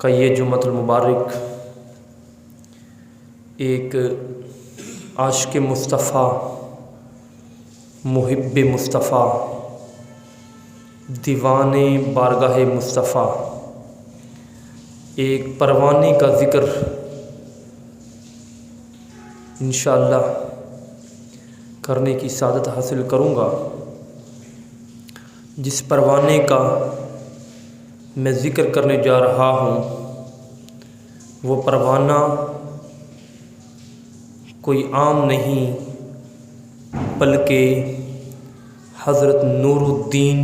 کا یہ جمعۃ المبارک ایک عاشق مصطفیٰ، محب مصطفیٰ، دیوانے بارگاہ مصطفیٰ، ایک پروانے کا ذکر انشاءاللہ کرنے کی سعادت حاصل کروں گا۔ جس پروانے کا میں ذکر کرنے جا رہا ہوں وہ پروانہ کوئی عام نہیں بلکہ حضرت نور الدین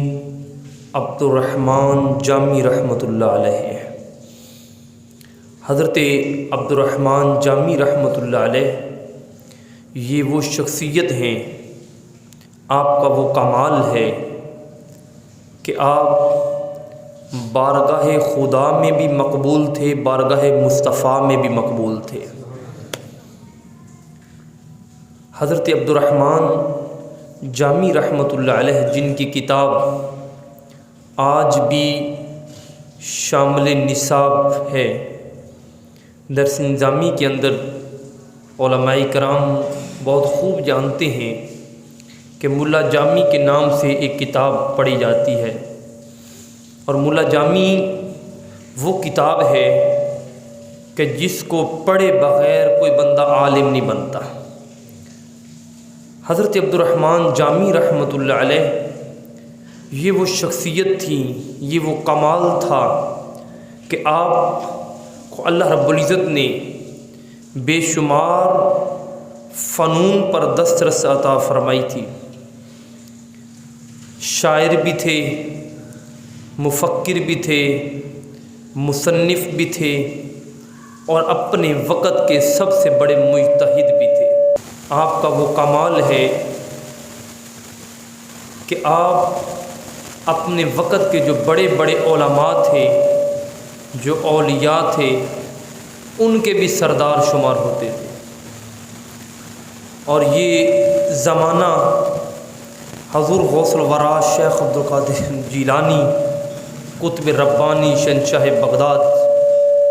عبد الرحمن جامی رحمۃ اللہ علیہ ہے۔ حضرت عبد الرحمن جامی رحمۃ اللہ علیہ یہ وہ شخصیت ہیں، آپ کا وہ کمال ہے کہ آپ بارگاہ خدا میں بھی مقبول تھے، بارگاہ مصطفیٰ میں بھی مقبول تھے۔ حضرت عبد الرحمن جامی رحمۃ اللہ علیہ جن کی کتاب آج بھی شامل نصاب ہے، درس نظامی کے اندر علماء کرام بہت خوب جانتے ہیں کہ ملا جامی کے نام سے ایک کتاب پڑھی جاتی ہے، اور ملا جامی وہ کتاب ہے کہ جس کو پڑھے بغیر کوئی بندہ عالم نہیں بنتا۔ حضرت عبد الرحمن جامی رحمۃ اللہ علیہ یہ وہ شخصیت تھی، یہ وہ کمال تھا کہ آپ کو اللہ رب العزت نے بے شمار فنون پر دسترس عطا فرمائی تھی۔ شاعر بھی تھے، مفکر بھی تھے، مصنف بھی تھے، اور اپنے وقت کے سب سے بڑے مجتہد بھی تھے۔ آپ کا وہ کمال ہے کہ آپ اپنے وقت کے جو بڑے بڑے علماء تھے، جو اولیاء تھے، ان کے بھی سردار شمار ہوتے تھے۔ اور یہ زمانہ حضور غوث الورا شیخ عبد القادر جیلانی قطب ربانی شہنشاہ بغداد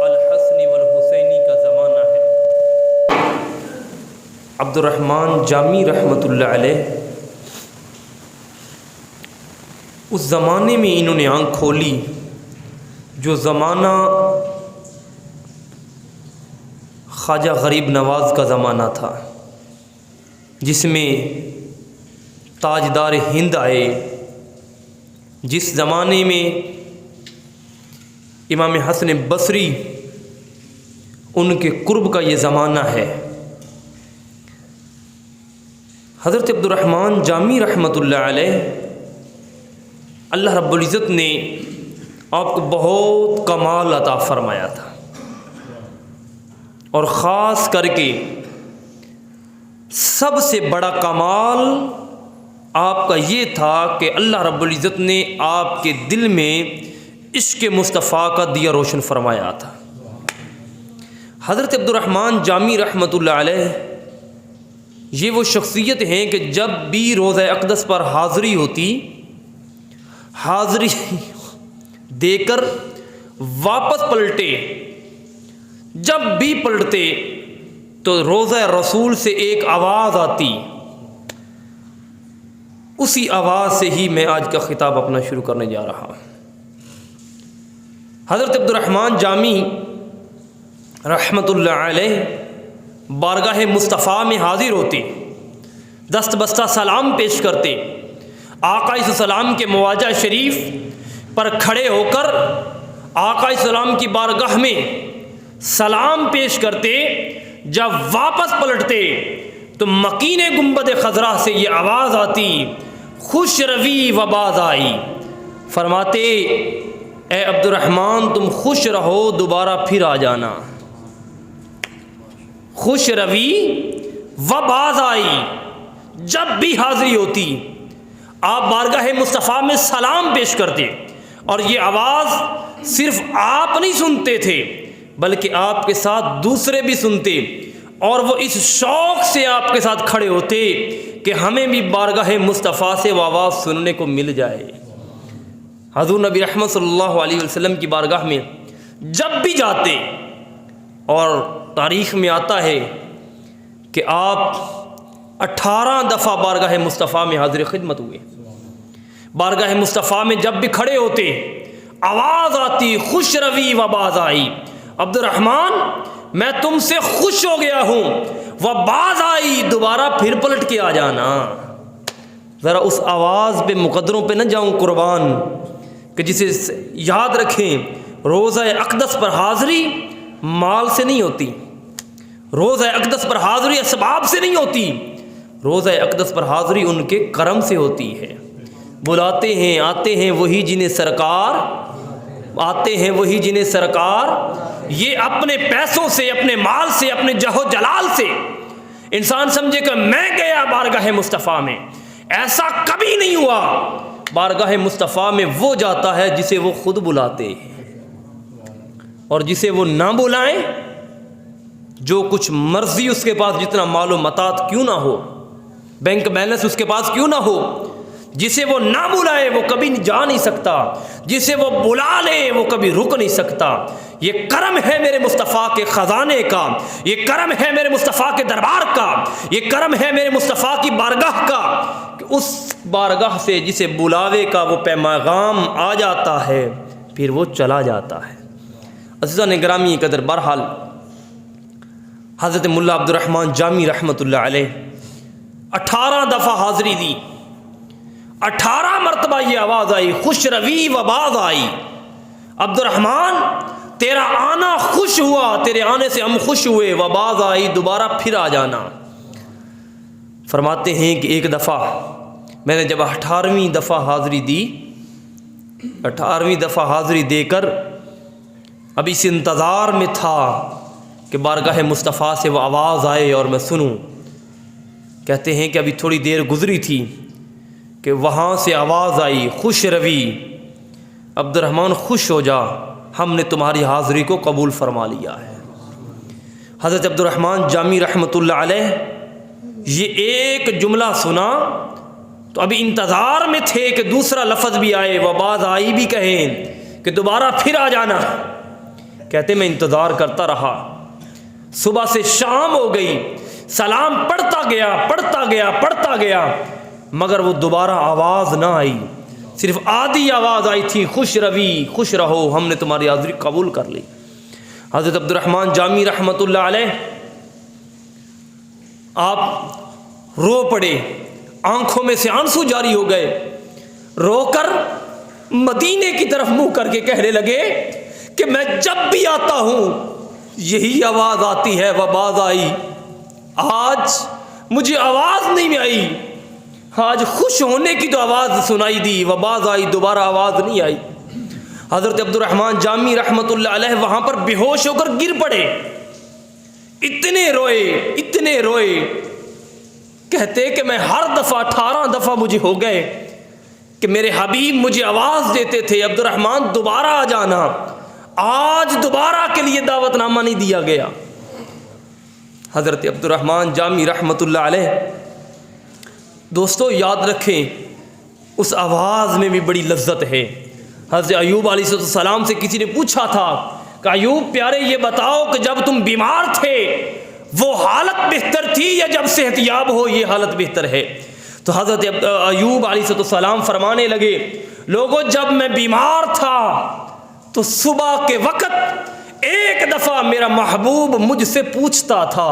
الحسنی والحسینی کا زمانہ ہے۔ عبد الرحمن جامی رحمۃ اللہ علیہ اس زمانے میں انہوں نے آنکھ کھولی جو زمانہ خواجہ غریب نواز کا زمانہ تھا، جس میں تاجدار ہند آئے، جس زمانے میں امام حسن بصری ان کے قرب کا یہ زمانہ ہے۔ حضرت عبد الرحمن جامی رحمۃ اللہ علیہ اللہ رب العزت نے آپ کو بہت کمال عطا فرمایا تھا، اور خاص کر کے سب سے بڑا کمال آپ کا یہ تھا کہ اللہ رب العزت نے آپ کے دل میں عشق مصطفیٰ کا دیا روشن فرمایا تھا۔ حضرت عبد الرحمن جامی رحمۃ اللہ علیہ یہ وہ شخصیت ہیں کہ جب بھی روضہ اقدس پر حاضری ہوتی، حاضری دے کر واپس پلٹے، جب بھی پلٹتے تو روضہ رسول سے ایک آواز آتی، اسی آواز سے ہی میں آج کا خطاب اپنا شروع کرنے جا رہا ہوں۔ حضرت عبد الرحمن جامی رحمۃ اللہ علیہ بارگاہ مصطفیٰ میں حاضر ہوتے، دست بستہ سلام پیش کرتے، آقا علیہ السلام کے مواجہ شریف پر کھڑے ہو کر آقا علیہ السلام کی بارگاہ میں سلام پیش کرتے، جب واپس پلٹتے تو مکین گنبد خضرا سے یہ آواز آتی، خوش روی و باز آئی۔ فرماتے اے عبد الرحمن تم خوش رہو، دوبارہ پھر آ جانا۔ خوش روی و باز آئی، جب بھی حاضری ہوتی آپ بارگاہ مصطفیٰ میں سلام پیش کرتے، اور یہ آواز صرف آپ نہیں سنتے تھے بلکہ آپ کے ساتھ دوسرے بھی سنتے، اور وہ اس شوق سے آپ کے ساتھ کھڑے ہوتے کہ ہمیں بھی بارگاہ مصطفیٰ سے وہ آواز سننے کو مل جائے۔ حضور نبی رحمت صلی اللہ علیہ وسلم کی بارگاہ میں جب بھی جاتے، اور تاریخ میں آتا ہے کہ آپ 18 دفعہ بارگاہ مصطفیٰ میں حاضر خدمت ہوئے۔ بارگاہ مصطفیٰ میں جب بھی کھڑے ہوتے، آواز آتی خوش روی و باز آئی، عبد الرحمن میں تم سے خوش ہو گیا ہوں، و باز آئی، دوبارہ پھر پلٹ کے آ جانا۔ ذرا اس آواز پہ مقدروں پہ نہ جاؤں قربان، کہ جسے یاد رکھیں، روزہ اقدس پر حاضری مال سے نہیں ہوتی، روزہ اقدس پر حاضری اسباب سے نہیں ہوتی، روزہ اقدس پر حاضری ان کے کرم سے ہوتی ہے۔ بلاتے ہیں آتے ہیں وہی جنہیں سرکار، آتے ہیں وہی جنہیں سرکار، یہ اپنے پیسوں سے، اپنے مال سے، اپنے جہو جلال سے انسان سمجھے کہ میں گیا بارگاہ مصطفیٰ میں، ایسا کبھی نہیں ہوا۔ بارگاہ مصطفیٰ میں وہ جاتا ہے جسے وہ خود بلاتے ہیں، اور جسے وہ نہ بلائیں، جو کچھ مرضی اس کے پاس جتنا مال و متاع کیوں نہ ہو، بینک بیلنس اس کے پاس کیوں نہ ہو، جسے وہ نہ بلائے وہ کبھی جا نہیں سکتا، جسے وہ بلا لے وہ کبھی رک نہیں سکتا۔ یہ کرم ہے میرے مصطفیٰ کے خزانے کا، یہ کرم ہے میرے مصطفیٰ کے دربار کا، یہ کرم ہے میرے مصطفیٰ کی بارگاہ کا، کہ اس بارگاہ سے جسے بلاوے کا وہ پیغام آ جاتا ہے، پھر وہ چلا جاتا ہے۔ عزیزان گرامی قدر، بہرحال حضرت ملا عبد الرحمن جامی رحمۃ اللہ علیہ 18 دفعہ حاضری دی، 18 مرتبہ یہ آواز آئی خوش روی و باز آئی، عبد الرحمن تیرا آنا خوش ہوا، تیرے آنے سے ہم خوش ہوئے، و باز آئی، دوبارہ پھر آ جانا۔ فرماتے ہیں کہ ایک دفعہ میں نے جب 18ویں دفعہ حاضری دی، 18ویں دفعہ حاضری دے کر اب اس انتظار میں تھا کہ بارگاہ مصطفیٰ سے وہ آواز آئے اور میں سنوں۔ کہتے ہیں کہ ابھی تھوڑی دیر گزری تھی کہ وہاں سے آواز آئی خوش روی، عبد الرحمن خوش ہو جا، ہم نے تمہاری حاضری کو قبول فرما لیا ہے۔ حضرت عبد الرحمن جامی رحمۃ اللہ علیہ یہ ایک جملہ سنا تو ابھی انتظار میں تھے کہ دوسرا لفظ بھی آئے، وہ باز آئی بھی کہیں کہ دوبارہ پھر آ جانا۔ کہتے میں انتظار کرتا رہا، صبح سے شام ہو گئی، سلام پڑھتا گیا، مگر وہ دوبارہ آواز نہ آئی، صرف آدھی آواز آئی تھی خوش روی، خوش رہو، ہم نے تمہاری حاضری قبول کر لی۔ حضرت عبد الرحمن جامی رحمۃ اللہ علیہ آپ رو پڑے، آنکھوں میں سے آنسو جاری ہو گئے، رو کر مدینے کی طرف منہ کر کے کہنے لگے کہ میں جب بھی آتا ہوں یہی آواز آتی ہے، وہ باز آئی، آج مجھے آواز نہیں آئی، آج خوش ہونے کی تو آواز سنائی دی، وہ باز آئی، دوبارہ آواز نہیں آئی۔ حضرت عبد الرحمن جامی رحمۃ اللہ علیہ وہاں پر بے ہوش ہو کر گر پڑے، اتنے روئے، کہتے کہ میں ہر دفعہ 18 دفعہ مجھے ہو گئے کہ میرے حبیب مجھے آواز دیتے تھے عبد الرحمن دوبارہ آ جانا، آج دوبارہ کے لیے دعوت نامہ نہیں دیا گیا۔ حضرت عبد الرحمن جامی رحمۃ اللہ علیہ، دوستو یاد رکھیں اس آواز میں بھی بڑی لذت ہے۔ حضرت ایوب علیہ السلام سے کسی نے پوچھا تھا کہ ایوب پیارے یہ بتاؤ کہ جب تم بیمار تھے وہ حالت بہتر تھی یا جب صحت یاب ہو یہ حالت بہتر ہے؟ تو حضرت ایوب علیہ السلام فرمانے لگے لوگوں جب میں بیمار تھا تو صبح کے وقت ایک دفعہ میرا محبوب مجھ سے پوچھتا تھا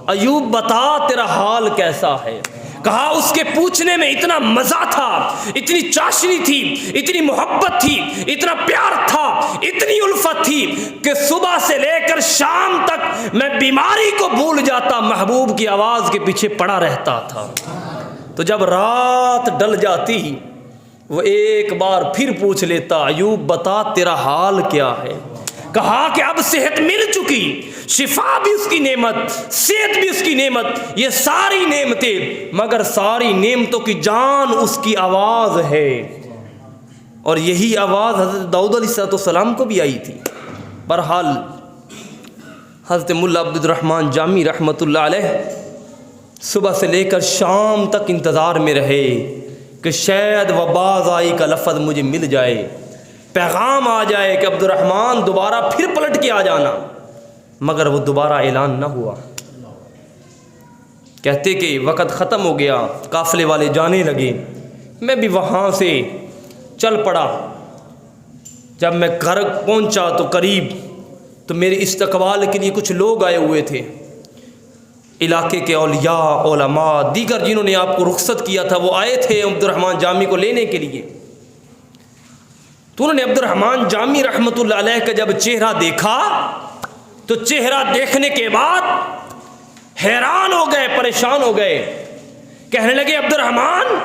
ایوب بتا تیرا حال کیسا ہے؟ کہا اس کے پوچھنے میں اتنا مزہ تھا، اتنی چاشنی تھی، اتنی محبت تھی، اتنا پیار تھا، اتنی الفت تھی کہ صبح سے لے کر شام تک میں بیماری کو بھول جاتا، محبوب کی آواز کے پیچھے پڑا رہتا تھا۔ تو جب رات ڈل جاتی وہ ایک بار پھر پوچھ لیتا ایوب بتا تیرا حال کیا ہے؟ کہا کہ اب صحت مل چکی، شفا بھی اس کی نعمت، صحت بھی اس کی نعمت، یہ ساری نعمتیں، مگر ساری نعمتوں کی جان اس کی آواز ہے۔ اور یہی آواز حضرت داؤد علیہ السلام کو بھی آئی تھی۔ بہرحال حضرت ملا عبد الرحمن جامی رحمۃ اللہ علیہ صبح سے لے کر شام تک انتظار میں رہے کہ شاید وہ باز آئی کا لفظ مجھے مل جائے، پیغام آ جائے کہ عبد الرحمن دوبارہ پھر پلٹ کے آ جانا، مگر وہ دوبارہ اعلان نہ ہوا۔ کہتے کہ وقت ختم ہو گیا، قافلے والے جانے لگے، میں بھی وہاں سے چل پڑا۔ جب میں گھر پہنچا تو قریب تو میرے استقبال کے لیے کچھ لوگ آئے ہوئے تھے، علاقے کے اولیاء، علماء، دیگر جنہوں نے آپ کو رخصت کیا تھا وہ آئے تھے عبد الرحمن جامی کو لینے کے لیے۔ تو انہوں نے عبد الرحمن جامی رحمۃ اللہ علیہ کا جب چہرہ دیکھا تو چہرہ دیکھنے کے بعد حیران ہو گئے، پریشان ہو گئے، کہنے لگے عبد الرحمن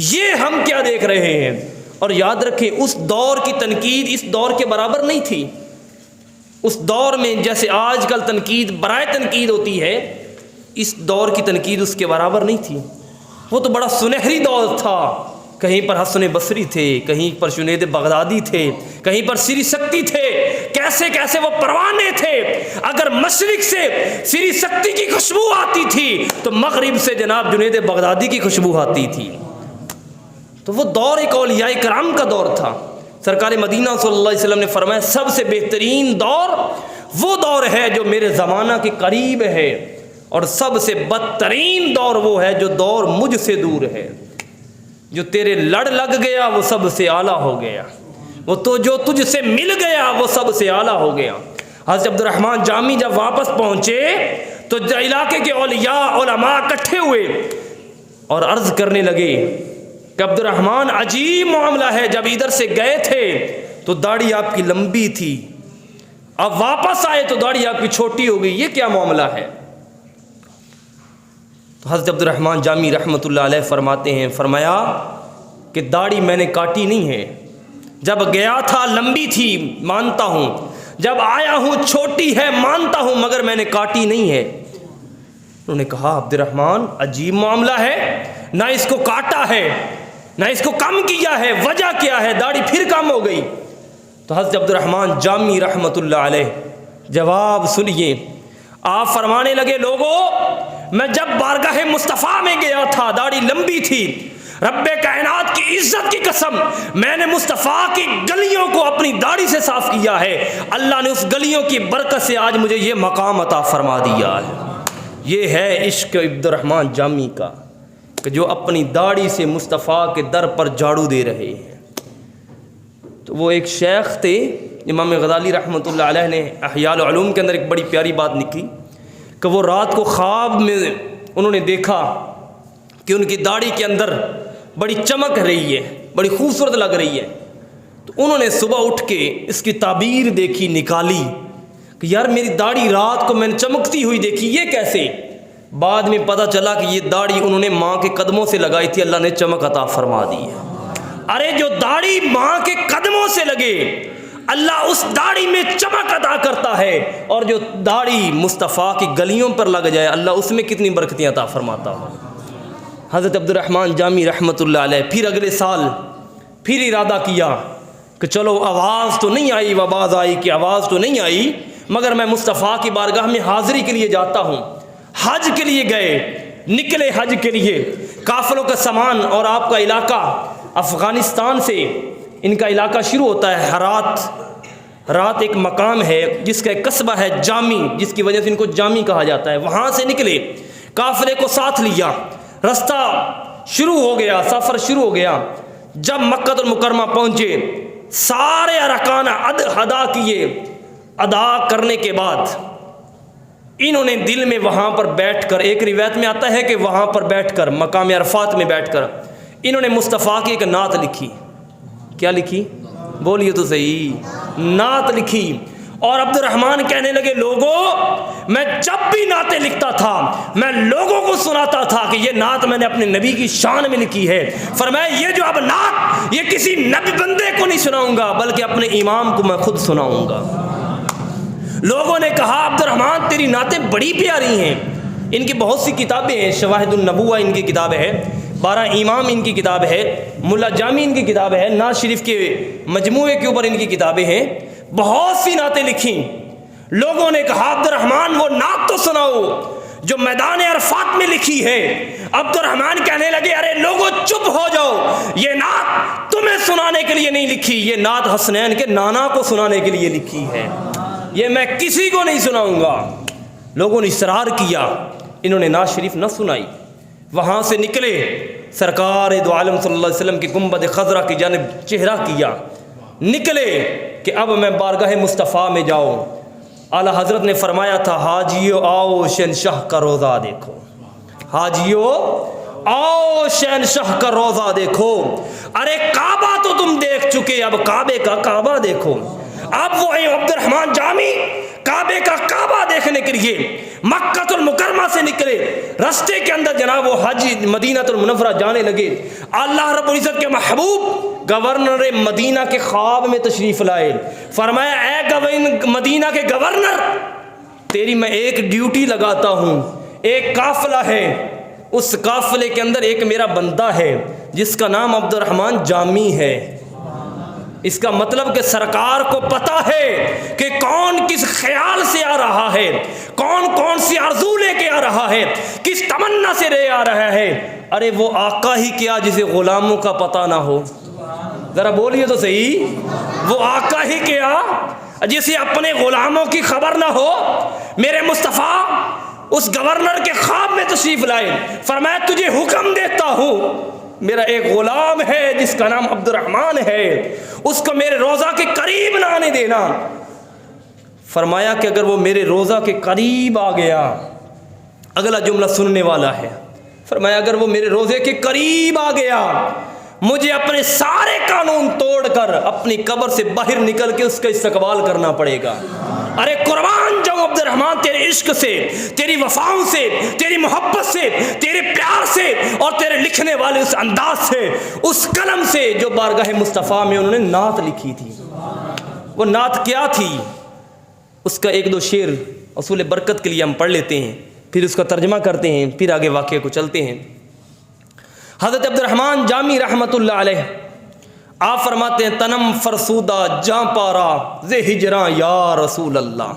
یہ ہم کیا دیکھ رہے ہیں؟ اور یاد رکھیں اس دور کی تنقید اس دور کے برابر نہیں تھی۔ اس دور میں جیسے آج کل تنقید برائے تنقید ہوتی ہے، اس دور کی تنقید اس کے برابر نہیں تھی۔ وہ تو بڑا سنہری دور تھا، کہیں پر حسن بصری تھے، کہیں پر جنید بغدادی تھے، کہیں پر سری سکتی تھے، کیسے کیسے وہ پروانے تھے۔ اگر مشرق سے سری سکتی کی خوشبو آتی تھی تو مغرب سے جناب جنید بغدادی کی خوشبو آتی تھی۔ تو وہ دور ایک اولیاء کرام کا دور تھا۔ سرکار مدینہ صلی اللہ علیہ وسلم نے فرمایا سب سے بہترین دور وہ دور ہے جو میرے زمانہ کے قریب ہے، اور سب سے بدترین دور وہ ہے جو دور مجھ سے دور ہے۔ جو تیرے لڑ لگ گیا وہ سب سے اعلیٰ ہو گیا، وہ تو جو تجھ سے مل گیا وہ سب سے اعلیٰ ہو گیا۔ حضرت عبد الرحمن جامی جب واپس پہنچے تو علاقے کے اولیاء علماء اکٹھے ہوئے اور عرض کرنے لگے کہ عبد الرحمن عجیب معاملہ ہے، جب ادھر سے گئے تھے تو داڑھی آپ کی لمبی تھی، اب واپس آئے تو داڑھی آپ کی چھوٹی ہو گئی، یہ کیا معاملہ ہے؟ تو حضرت عبد الرحمن جامی رحمۃ اللہ علیہ فرماتے ہیں، فرمایا کہ داڑھی میں نے کاٹی نہیں ہے، جب گیا تھا لمبی تھی مانتا ہوں، جب آیا ہوں چھوٹی ہے مانتا ہوں، مگر میں نے کاٹی نہیں ہے۔ انہوں نے کہا عبد الرحمن عجیب معاملہ ہے، نہ اس کو کاٹا ہے نہ اس کو کم کیا ہے، وجہ کیا ہے؟ داڑھی پھر کم ہو گئی۔ تو حضرت عبد الرحمن جامی رحمۃ اللہ علیہ جواب سنیے، آپ فرمانے لگے لوگوں میں جب بارگاہ مصطفیٰ میں گیا تھا داڑھی لمبی تھی، رب کائنات کی عزت کی قسم میں نے مصطفیٰ کی گلیوں کو اپنی داڑھی سے صاف کیا ہے، اللہ نے اس گلیوں کی برکت سے آج مجھے یہ مقام عطا فرما دیا ہے۔ یہ ہے عشق عبد الرحمن جامی کا کہ جو اپنی داڑھی سے مصطفیٰ کے در پر جھاڑو دے رہے ہیں۔ تو وہ ایک شیخ تھے امام غزالی رحمۃ اللہ علیہ نے احیاء العلوم کے اندر ایک بڑی پیاری بات لکھی کہ وہ رات کو خواب میں انہوں نے دیکھا کہ ان کی داڑھی کے اندر بڑی چمک رہی ہے، بڑی خوبصورت لگ رہی ہے۔ تو انہوں نے صبح اٹھ کے اس کی تعبیر دیکھی، نکالی کہ یار میری داڑھی رات کو میں نے چمکتی ہوئی دیکھی، یہ کیسے؟ بعد میں پتہ چلا کہ یہ داڑھی انہوں نے ماں کے قدموں سے لگائی تھی، اللہ نے چمک عطا فرما دی ہے۔ ارے جو داڑھی ماں کے قدموں سے لگے اللہ اس داڑھی میں چمک عطا کرتا ہے، اور جو داڑھی مصطفیٰ کی گلیوں پر لگ جائے اللہ اس میں کتنی برکتیں عطا فرماتا ہو۔ حضرت عبد الرحمن جامی رحمۃ اللہ علیہ پھر اگلے سال پھر ارادہ کیا کہ چلو آواز تو نہیں آئی، آواز آئی کہ آواز تو نہیں آئی، مگر میں مصطفیٰ کی بارگاہ میں حاضری کے لیے جاتا ہوں۔ حج کے لیے گئے، نکلے حج کے لیے، قافلوں کا سامان، اور آپ کا علاقہ افغانستان سے ان کا علاقہ شروع ہوتا ہے رات ایک مقام ہے جس کا ایک قصبہ ہے جامی، جس کی وجہ سے ان کو جامی کہا جاتا ہے۔ وہاں سے نکلے، قافلے کو ساتھ لیا، رستہ شروع ہو گیا، سفر شروع ہو گیا۔ جب مکہ المکرمہ پہنچے سارے ارکان ادا کیے، ادا کرنے کے بعد انہوں نے دل میں وہاں پر بیٹھ کر، ایک روایت میں آتا ہے کہ وہاں پر بیٹھ کر مقام عرفات میں بیٹھ کر انہوں نے مصطفیٰ کی ایک نعت لکھی۔ کیا لکھی؟ بولیے تو صحیح، نعت لکھی۔ اور عبد الرحمن کہنے لگے لوگوں میں جب بھی نعتیں لکھتا تھا میں لوگوں کو سناتا تھا کہ یہ نعت میں نے اپنے نبی کی شان میں لکھی ہے۔ فرمایا یہ جو اب نعت یہ کسی نبی بندے کو نہیں سناؤں گا بلکہ اپنے امام کو میں خود سناؤں گا۔ لوگوں نے کہا عبد الرحمن تیری نعتیں بڑی پیاری ہیں۔ ان کی بہت سی کتابیں ہیں، شواہد النبوہ ان کی کتاب ہے، 12 امام ان کی کتاب ہے، ملا جامی ان کی کتاب ہے، نعت شریف کے مجموعے کے اوپر ان کی کتابیں ہیں، بہت سی نعتیں لکھیں۔ لوگوں نے کہا عبد الرحمن وہ نعت تو سناؤ جو میدان عرفات میں لکھی ہے۔ عبد الرحمن کہنے لگے ارے لوگوں چپ ہو جاؤ، یہ نعت تمہیں سنانے کے لیے نہیں لکھی، یہ نعت حسنین کے نانا کو سنانے کے لیے لکھی ہے، یہ میں کسی کو نہیں سناؤں گا۔ لوگوں نے اصرار کیا، انہوں نے نعت شریف نہ سنائی۔ وہاں سے نکلے، سرکار دو عالم صلی اللہ علیہ وسلم کی گنبد خضرا کی جانب چہرہ کیا، نکلے کہ اب میں بارگاہ مصطفیٰ میں جاؤں۔ اعلیٰ حضرت نے فرمایا تھا حاجیو آؤ شہنشاہ کا روضہ دیکھو، حاجیو آؤ شہنشاہ کا روضہ دیکھو۔ ارے کعبہ تو تم دیکھ چکے، اب کعبے کا کعبہ دیکھو۔ اب وہ عبد الرحمن جامی کعبے کا کعبہ دیکھنے کے لیے مکہ المکرمہ سے نکلے، رستے کے اندر جناب وہ حاجی مدینہ المنورہ جانے لگے۔ اللہ رب العزت کے محبوب گورنر مدینہ کے خواب میں تشریف لائے، فرمایا اے مدینہ کے گورنر، تیری میں ایک ڈیوٹی لگاتا ہوں، ایک قافلہ ہے، اس قافلے کے اندر ایک میرا بندہ ہے جس کا نام عبد الرحمن جامی ہے۔ اس کا مطلب کہ سرکار کو پتا ہے کہ کون کس خیال سے آ رہا ہے، کون کون سی آرزو لے کے آ رہا ہے، کس تمنا سے لے آ رہا ہے۔ ارے وہ آقا ہی کیا جسے غلاموں کا پتہ نہ ہو، ذرا بولیے تو صحیح، وہ آقا ہی کیا جسے اپنے غلاموں کی خبر نہ ہو۔ میرے مصطفیٰ اس گورنر کے خواب میں تشریف لائے، فرمایا تجھے حکم دیتا ہوں، میرا ایک غلام ہے جس کا نام عبد الرحمن ہے، اس کو میرے روضہ کے قریب نہ آنے دینا۔ فرمایا کہ اگر وہ میرے روضہ کے قریب آ گیا، اگلا جملہ سننے والا ہے، فرمایا اگر وہ میرے روضے کے قریب آ گیا، مجھے اپنے سارے قانون توڑ کر اپنی قبر سے باہر نکل کے اس کا استقبال کرنا پڑے گا۔ ارے قربان جاؤں عبد الرحمن تیرے عشق سے، تیری وفاؤں سے، تیری محبت سے، تیرے پیار سے، اور تیرے لکھنے والے اس انداز سے، اس قلم سے جو بارگاہ مصطفیٰ میں انہوں نے نعت لکھی تھی۔ وہ نعت کیا تھی؟ اس کا ایک دو شعر اصول برکت کے لیے ہم پڑھ لیتے ہیں، پھر اس کا ترجمہ کرتے ہیں، پھر آگے واقعے کو چلتے ہیں۔ حضرت عبد الرحمن جامی رحمۃ اللہ علیہ آپ فرماتے ہیں تنم فرسودہ جاں پارا زے ہجراں یا رسول اللہ،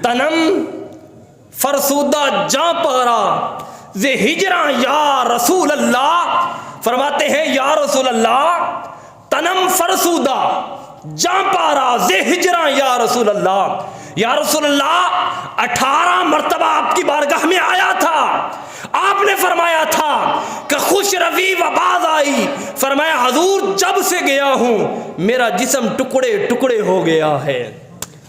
تنم فرسودہ جاں پارا زے ہجراں یا رسول اللہ۔ فرماتے ہیں یا رسول اللہ، تنم فرسودہ جاں پارا زے ہجراں یا رسول اللہ، یا رسول اللہ 18 مرتبہ آپ کی بارگاہ میں آیا تھا، آپ نے فرمایا تھا کہ خوش روی و باز آئی، فرمایا حضور جب سے گیا ہوں میرا جسم ٹکڑے ٹکڑے ہو گیا ہے۔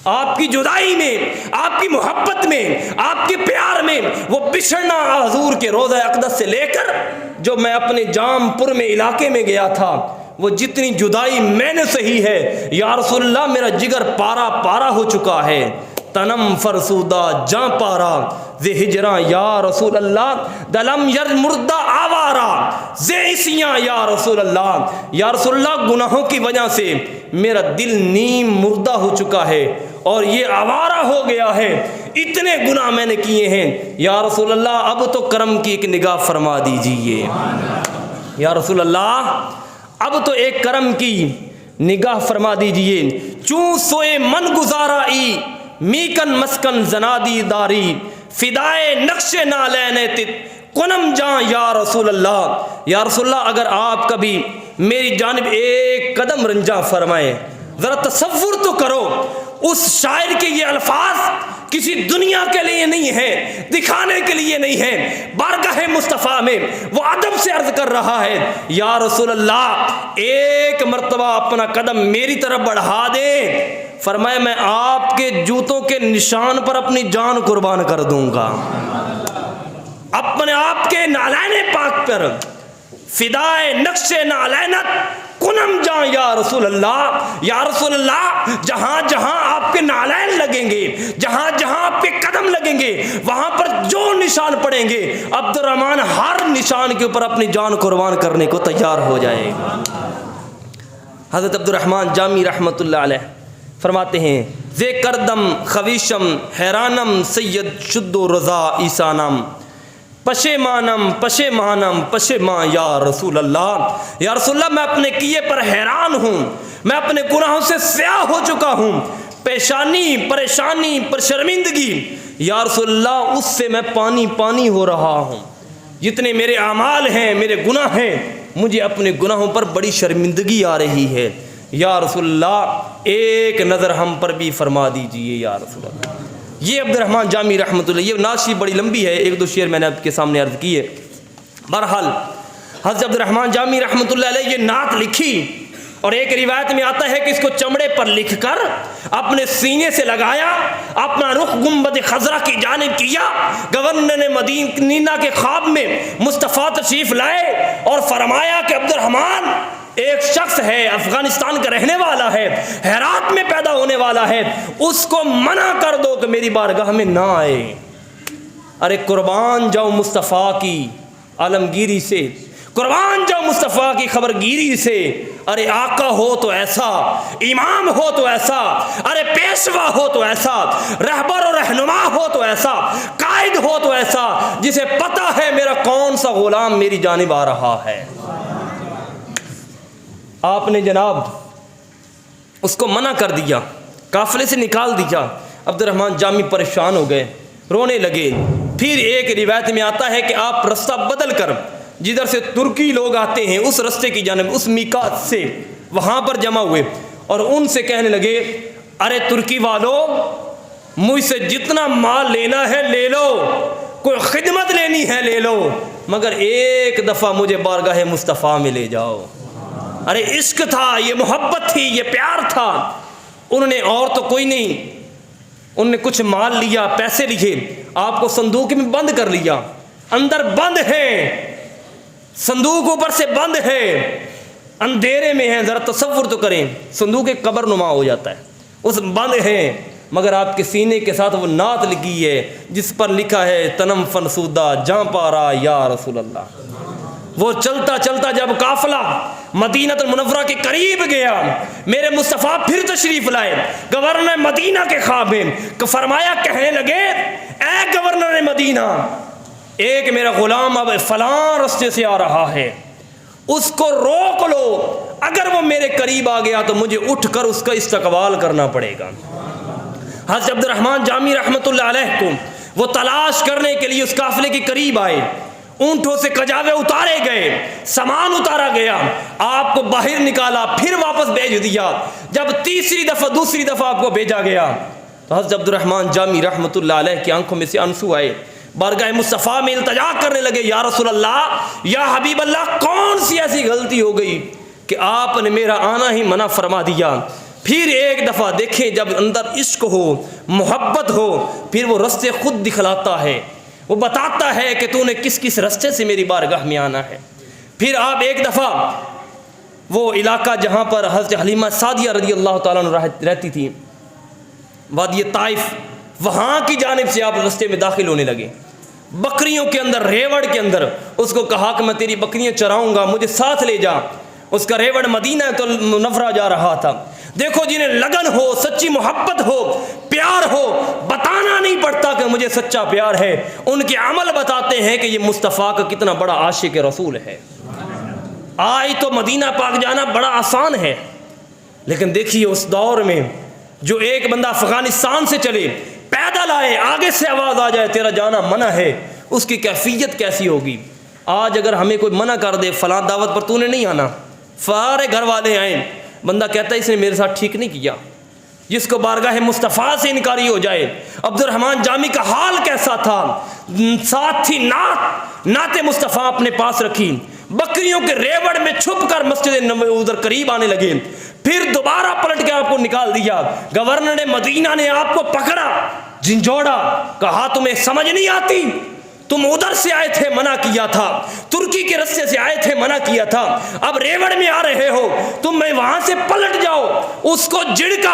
آپ کی جدائی میں، آپ کی محبت میں، آپ کے پیار میں وہ بچھڑنا حضور کے روضہ اقدس سے لے کر جو میں اپنے جام پور میں علاقے میں گیا تھا، وہ جتنی جدائی میں نے سہی ہے یا رسول اللہ میرا جگر پارا پارا ہو چکا ہے۔ تنم فرسودہ جاں پارا زے ہجراں یا رسول اللہ، دلم یر مردہ آوارا زے اسیاں یا رسول اللہ، یا رسول اللہ گناہوں کی وجہ سے میرا دل نیم مردہ ہو چکا ہے اور یہ آوارہ ہو گیا ہے، اتنے گناہ میں نے کیے ہیں یا رسول اللہ، اب تو کرم کی ایک نگاہ فرما دیجئے یا رسول اللہ، اب تو ایک کرم کی نگاہ فرما دیجئے۔ چوں سوئے من گزارا ای میکن مسکن زنادی داری، فدائے نقش نالین تت کنم جاں یا رسول اللہ، یا رسول اللہ اگر آپ کبھی میری جانب ایک قدم رنجا فرمائیں، ذرا تصور تو کرو، اس شاعر کے یہ الفاظ کسی دنیا کے لیے نہیں ہے، دکھانے کے لیے نہیں ہے، بارگاہ مصطفیٰ میں وہ ادب سے عرض کر رہا ہے یا رسول اللہ ایک مرتبہ اپنا قدم میری طرف بڑھا دیں، فرمایا میں آپ کے جوتوں کے نشان پر اپنی جان قربان کر دوں گا، اپنے آپ کے نالین پاک پر فدائے نقش نالینت کنم جاں یا رسول اللہ، یا رسول اللہ جہاں جہاں آپ کے نالین لگیں گے، جہاں جہاں آپ کے قدم لگیں گے، وہاں پر جو نشان پڑیں گے عبد الرحمن ہر نشان کے اوپر اپنی جان قربان کرنے کو تیار ہو جائے گا۔ حضرت عبد الرحمن جامی رحمۃ اللہ علیہ فرماتے ہیں زے کردم خویشم حیرانم سید شد و رضا عیسانم، پشیمانم پشیمانم پشیمان یا رسول اللہ، یا رسول اللہ میں اپنے کیے پر حیران ہوں، میں اپنے گناہوں سے سیاہ ہو چکا ہوں، پیشانی پریشانی پر شرمندگی یا رسول اللہ اس سے میں پانی پانی ہو رہا ہوں، جتنے میرے اعمال ہیں، میرے گناہ ہیں، مجھے اپنے گناہوں پر بڑی شرمندگی آ رہی ہے، یا رسول اللہ ایک نظر ہم پر بھی فرما دیجئے یا رسول اللہ۔ یہ عبد الرحمن جامی رحمۃ اللہ، یہ نعت شریف بڑی لمبی ہے، ایک دو شعر میں نے آپ کے سامنے عرض کی ہے۔ بہرحال حضرت عبد الرحمن جامی رحمۃ اللہ علیہ یہ نعت لکھی، اور ایک روایت میں آتا ہے کہ اس کو چمڑے پر لکھ کر اپنے سینے سے لگایا، اپنا رخ گنبد خضرا کی جانب کیا۔ گورنر مدینہ کے خواب میں مصطفیٰ تشریف لائے اور فرمایا کہ عبد الرحمن ایک شخص ہے، افغانستان کا رہنے والا ہے، ہرات میں پیدا ہونے والا ہے، اس کو منع کر دو کہ میری بارگاہ میں نہ آئے۔ ارے قربان جاؤ مصطفیٰ کی عالمگیری سے، قربان جاؤ مصطفیٰ کی خبرگیری سے۔ ارے آقا ہو تو ایسا، امام ہو تو ایسا، ارے پیشوا ہو تو ایسا، رہبر و رہنما ہو تو ایسا، قائد ہو تو ایسا، جسے پتہ ہے میرا کون سا غلام میری جانب آ رہا ہے۔ آپ نے جناب اس کو منع کر دیا، قافلے سے نکال دیا۔ عبد الرحمن جامی پریشان ہو گئے، رونے لگے۔ پھر ایک روایت میں آتا ہے کہ آپ رستہ بدل کر جدھر سے ترکی لوگ آتے ہیں اس رستے کی جانب، اس میقات سے وہاں پر جمع ہوئے اور ان سے کہنے لگے، ارے ترکی والو، مجھ سے جتنا مال لینا ہے لے لو، کوئی خدمت لینی ہے لے لو، مگر ایک دفعہ مجھے بارگاہ مصطفیٰ میں لے جاؤ۔ ارے عشق تھا، یہ محبت تھی، یہ پیار تھا۔ انہوں نے اور تو کوئی نہیں، انہوں نے کچھ مال لیا، پیسے لیے، آپ کو صندوق میں بند کر لیا، اندر بند ہے، صندوق اوپر سے بند ہے، اندھیرے میں ہے، ذرا تصور تو کریں، صندوق ایک قبر نما ہو جاتا ہے، اس بند ہے، مگر آپ کے سینے کے ساتھ وہ نعت لگی ہے جس پر لکھا ہے تنم فنسودہ جاں پارا یا رسول اللہ۔ وہ چلتا چلتا جب قافلہ مدینہ المنورہ کے قریب گیا، میرے مصطفیٰ پھر تشریف لائے گورنر مدینہ کے خواب میں، فرمایا، کہنے لگے، اے گورنر مدینہ، ایک میرا غلام اب فلاں رستے سے آ رہا ہے، اس کو روک لو، اگر وہ میرے قریب آ گیا تو مجھے اٹھ کر اس کا استقبال کرنا پڑے گا۔ حضرت عبد الرحمن جامی رحمۃ اللہ علیہ کو وہ تلاش کرنے کے لیے اس قافلے کے قریب آئے، اونٹوں سے کجاوے اتارے گئے، سامان اتارا گیا، آپ کو باہر نکالا، پھر واپس بھیج دیا۔ جب دوسری دفعہ آپ کو بھیجا گیا تو حضرت عبد الرحمن جامی رحمۃ اللہ علیہ کی آنکھوں میں سے آنسو آئے، بارگاہ مصطفیٰ میں التجا کرنے لگے، یا رسول اللہ، یا حبیب اللہ، کون سی ایسی غلطی ہو گئی کہ آپ نے میرا آنا ہی منع فرما دیا۔ پھر ایک دفعہ دیکھیں، جب اندر عشق ہو، محبت ہو، پھر وہ رستے خود دکھلاتا ہے، وہ بتاتا ہے کہ تو نے کس کس رستے سے میری بارگاہ میں آنا ہے۔ پھر آپ ایک دفعہ وہ علاقہ جہاں پر حضرت حلیمہ سعدیہ رضی اللہ تعالیٰ عنہ رہتی تھی، وادی طائف، وہاں کی جانب سے آپ رستے میں داخل ہونے لگے، بکریوں کے اندر، ریوڑ کے اندر، اس کو کہا کہ میں تیری بکریاں چراؤں گا، مجھے ساتھ لے جا۔ اس کا ریوڑ مدینہ منورہ جا رہا تھا۔ دیکھو جنہیں لگن ہو، سچی محبت ہو، پیار ہو، بتانا نہیں پڑتا کہ مجھے سچا پیار ہے، ان کے عمل بتاتے ہیں کہ یہ مصطفیٰ کا کتنا بڑا عاشق رسول ہے۔ آج تو مدینہ پاک جانا بڑا آسان ہے، لیکن دیکھیے اس دور میں جو ایک بندہ افغانستان سے چلے، پیدل آئے، آگے سے آواز آ جائے تیرا جانا منع ہے، اس کی کیفیت کیسی ہوگی۔ آج اگر ہمیں کوئی منع کر دے، فلاں دعوت پر تو نے نہیں آنا، سارے گھر والے آئیں، بندہ کہتا ہے اس نے میرے ساتھ ٹھیک نہیں کیا۔ جس کو بارگاہ مصطفیٰ سے انکاری ہو جائے۔ عبد الرحمن جامی کا حال کیسا تھا؟ ساتھ ہی نعت مصطفیٰ اپنے پاس رکھی، بکریوں کے ریوڑ میں چھپ کر مسجد نبوی ادھر قریب آنے لگے، پھر دوبارہ پلٹ کے آپ کو نکال دیا۔ گورنر مدینہ نے آپ کو پکڑا، جھنجھوڑا، کہا تمہیں سمجھ نہیں آتی، تم ادھر سے آئے تھے منع کیا تھا، ترکی کے رستے سے آئے تھے منع کیا تھا، اب ریوڑ میں آ رہے ہو، تم میں وہاں سے پلٹ جاؤ۔ اس کو جھڑکا،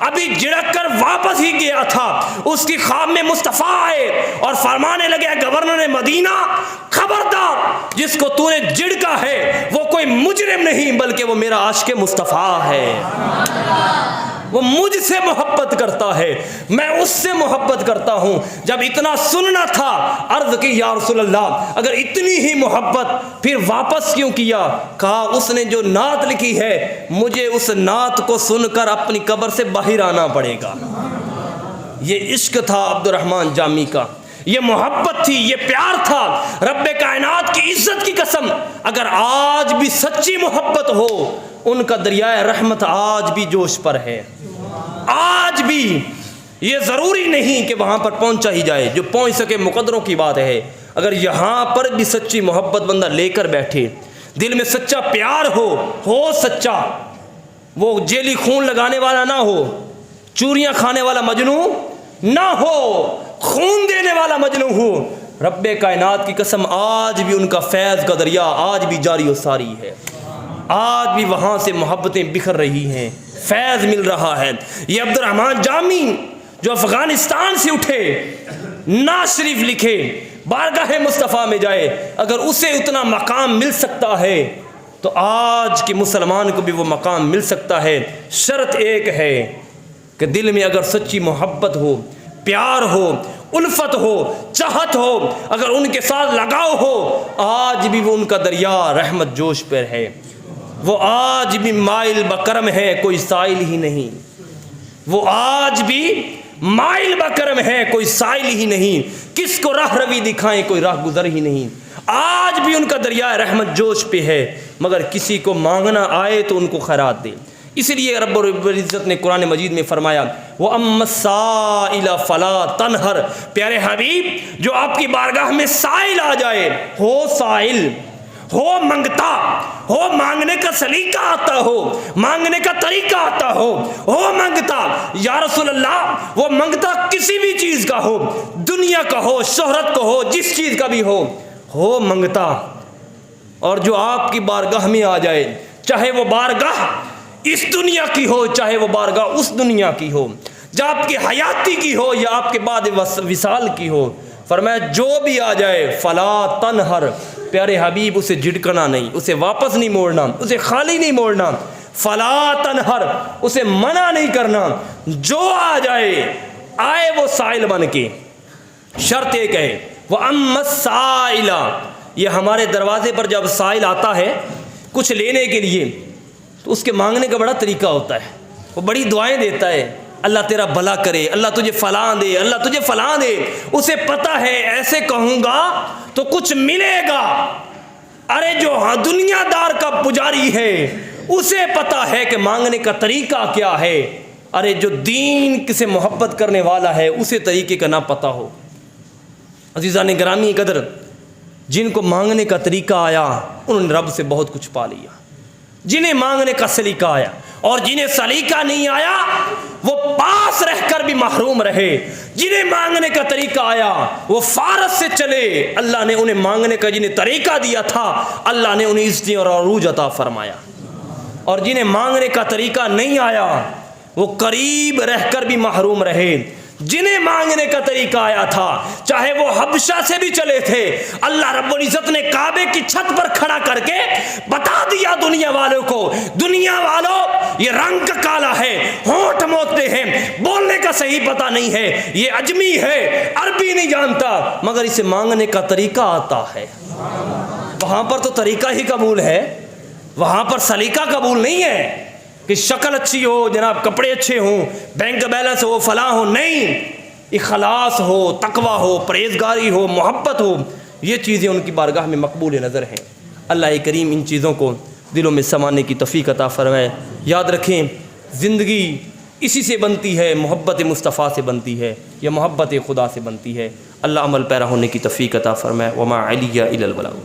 ابھی جھڑک کر واپس ہی گیا تھا، اس کی خواب میں مصطفیٰ آئے اور فرمانے لگے، گورنر مدینہ خبردار، جس کو تو نے جھڑکا ہے وہ کوئی مجرم نہیں بلکہ وہ میرا عاشق مصطفیٰ ہے، وہ مجھ سے محبت کرتا ہے، میں اس سے محبت کرتا ہوں۔ جب اتنا سننا تھا، عرض کی یا رسول اللہ اگر اتنی ہی محبت پھر واپس کیوں کیا؟ کہا اس نے جو نعت لکھی ہے، مجھے اس نعت کو سن کر اپنی قبر سے باہر آنا پڑے گا۔ یہ عشق تھا عبد الرحمن جامی کا، یہ محبت تھی، یہ پیار تھا۔ رب کائنات کی عزت کی قسم، اگر آج بھی سچی محبت ہو، ان کا دریائے رحمت آج بھی جوش پر ہے، آج بھی۔ یہ ضروری نہیں کہ وہاں پر پہنچا ہی جائے، جو پہنچ سکے مقدروں کی بات ہے۔ اگر یہاں پر بھی سچی محبت بندہ لے کر بیٹھے، دل میں سچا پیار ہو سچا، وہ جیلی خون لگانے والا نہ ہو، چوریاں کھانے والا مجنوں نہ ہو، خون دینے والا مجنوں ہو، رب کائنات کی قسم آج بھی ان کا فیض کا دریا آج بھی جاری و ساری ہے، آج بھی وہاں سے محبتیں بکھر رہی ہیں، فیض مل رہا ہے۔ یہ عبد الرحمن جامی جو افغانستان سے اٹھے، نعت شریف لکھے، بارگاہ مصطفیٰ میں جائے، اگر اسے اتنا مقام مل سکتا ہے تو آج کے مسلمان کو بھی وہ مقام مل سکتا ہے۔ شرط ایک ہے کہ دل میں اگر سچی محبت ہو، پیار ہو، الفت ہو، چاہت ہو، اگر ان کے ساتھ لگاؤ ہو، آج بھی وہ ان کا دریا رحمت جوش پر ہے، وہ آج بھی مائل بکرم ہے، کوئی سائل ہی نہیں، وہ آج بھی مائل بکرم ہے، کوئی سائل ہی نہیں، کس کو راہ روی دکھائیں، کوئی راہ گزر ہی نہیں، آج بھی ان کا دریائے رحمت جوش پہ ہے، مگر کسی کو مانگنا آئے تو ان کو خیرات دے۔ اس لیے رب العزت نے قرآن مجید میں فرمایا وَأَمَّا السَّائِلَ فَلَا تَنْهَرْ، پیارے حبیب جو آپ کی بارگاہ میں سائل آ جائے، ہو سائل، ہو منگتا، ہو مانگنے کا سلیقہ آتا ہو، مانگنے کا طریقہ آتا ہو منگتا، یا رسول اللہ وہ منگتا کسی بھی چیز کا ہو، دنیا کا ہو، شہرت کا ہو، جس چیز کا بھی ہو منگتا، اور جو آپ کی بارگاہ میں آ جائے، چاہے وہ بارگاہ اس دنیا کی ہو، چاہے وہ بارگاہ اس دنیا کی ہو، یا آپ کی حیاتی کی ہو یا آپ کے بعد وصال کی ہو، فرمایا جو بھی آ جائے فلا تنہر، پیارے حبیب اسے جھٹکنا نہیں، اسے واپس نہیں موڑنا، اسے خالی نہیں موڑنا، فلا تنہر اسے منع نہیں کرنا، جو آ جائے آئے وہ سائل بن کے۔ شرط ایک ہے وَأَمَّا السَّائِلَ، یہ ہمارے دروازے پر جب سائل آتا ہے کچھ لینے کے لیے تو اس کے مانگنے کا بڑا طریقہ ہوتا ہے، وہ بڑی دعائیں دیتا ہے، اللہ تیرا بھلا کرے، اللہ تجھے فلاں دے، اللہ تجھے فلاں دے، اسے پتہ ہے ایسے کہوں گا تو کچھ ملے گا۔ ارے جو دنیا دار کا پجاری ہے اسے پتہ ہے کہ مانگنے کا طریقہ کیا ہے، ارے جو دین سے محبت کرنے والا ہے اسے طریقے کا نہ پتہ ہو۔ عزیزان گرامی قدر، جن کو مانگنے کا طریقہ آیا انہوں نے رب سے بہت کچھ پا لیا، جنہیں مانگنے کا سلیقہ آیا، اور جنہیں سلیقہ نہیں آیا وہ پاس رہ کر بھی محروم رہے، جنہیں مانگنے کا طریقہ آیا وہ فارس سے چلے، اللہ نے انہیں مانگنے کا جنہیں طریقہ دیا تھا اللہ نے انہیں عزت اور عروج عطا فرمایا، اور جنہیں مانگنے کا طریقہ نہیں آیا وہ قریب رہ کر بھی محروم رہے۔ جنہیں مانگنے کا طریقہ آیا تھا چاہے وہ حبشہ سے بھی چلے تھے، اللہ رب العزت نے کعبے کی چھت پر کھڑا کر کے بتا دیا دنیا والوں کو، دنیا والوں یہ رنگ کالا ہے، ہونٹ موتتے ہیں، بولنے کا صحیح پتہ نہیں ہے، یہ اجمی ہے، عربی نہیں جانتا، مگر اسے مانگنے کا طریقہ آتا ہے۔ وہاں پر تو طریقہ ہی قبول ہے، وہاں پر سلیقہ قبول نہیں ہے کہ شکل اچھی ہو، جناب کپڑے اچھے ہوں، بینک بیلنس ہو، فلاں ہو، نہیں، اخلاص ہو، تقوی ہو، پرہیزگاری ہو، محبت ہو، یہ چیزیں ان کی بارگاہ میں مقبول نظر ہیں۔ اللہ کریم ان چیزوں کو دلوں میں سمانے کی توفیق عطا فرمائے۔ یاد رکھیں زندگی اسی سے بنتی ہے، محبت مصطفیٰ سے بنتی ہے یا محبت خدا سے بنتی ہے۔ اللہ عمل پیرا ہونے کی توفیق عطا فرمائے۔ وما علیہ الا البلاغ۔